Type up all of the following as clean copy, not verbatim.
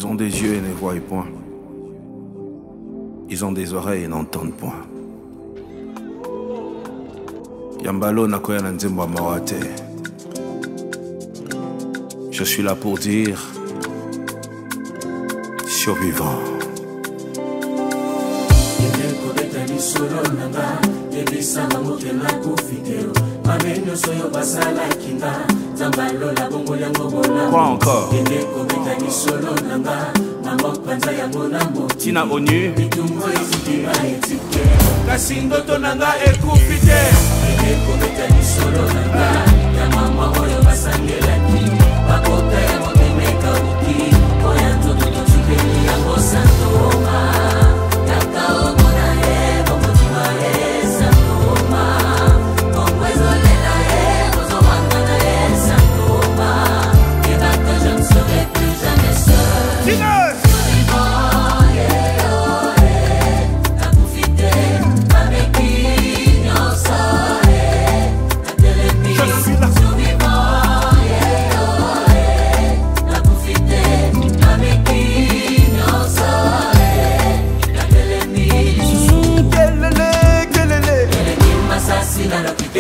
Ils ont des yeux et ne voient point. Ils ont des oreilles et n'entendent point. Yambalo nakoya na nzembo mawate. Je suis là pour dire survivant. Quoi encore? Tina Onu Kasindo tonanga ekufite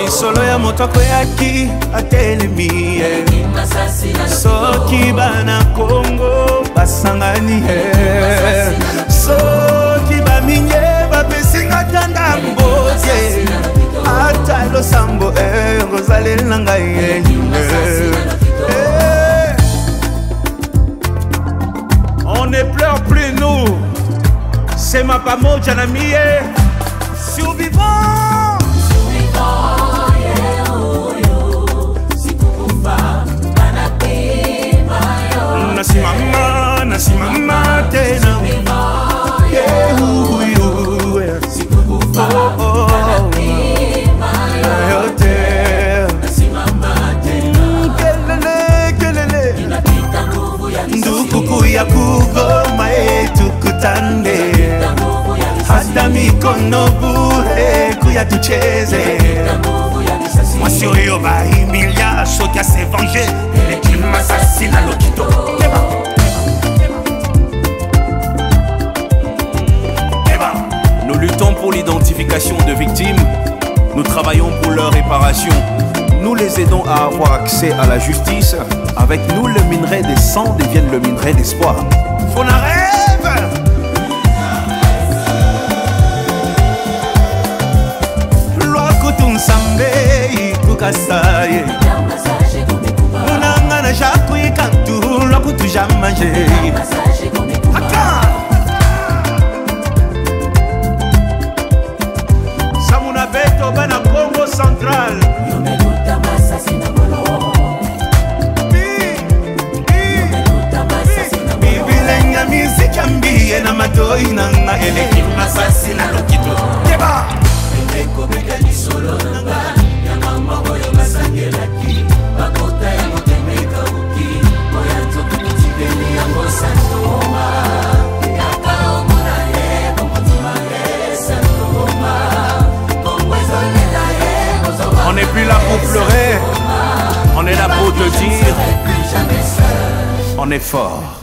solo ya motoko yaki atelemi soki bana Kongo basangani soki baminye bapesinga tanda mbote ata losambo ngozalela ngai on ne pleure plus nous c'est ma pamoja na mie survivant. Nasimama tena ndukuku ya kugoma tukutane hata mikono bure kuya tucheze mwasi oyo bahimilia soki ase venger eleki masasi na lokito. Nous luttons pour l'identification de victimes, nous travaillons pour leur réparation. Nous les aidons à avoir accès à la justice. Avec nous, le minerai des sangs devient le minerai d'espoir. Faut la rêve! Loi kutung sambe kukasaye. Unanga na jakui kantu loi kutu jamanje. Beto bana Congo Central. Bibilenya musique ambiye na matoi nanga eleki masasi na lokito. Deba. Eleko bekani solo nanga ya mama oyo masangela ki bakota ya motemeka uki moya nzoku kitibeli ya ngosantoma. On n'est plus là pour pleurer, on est là pour te dire, on est fort.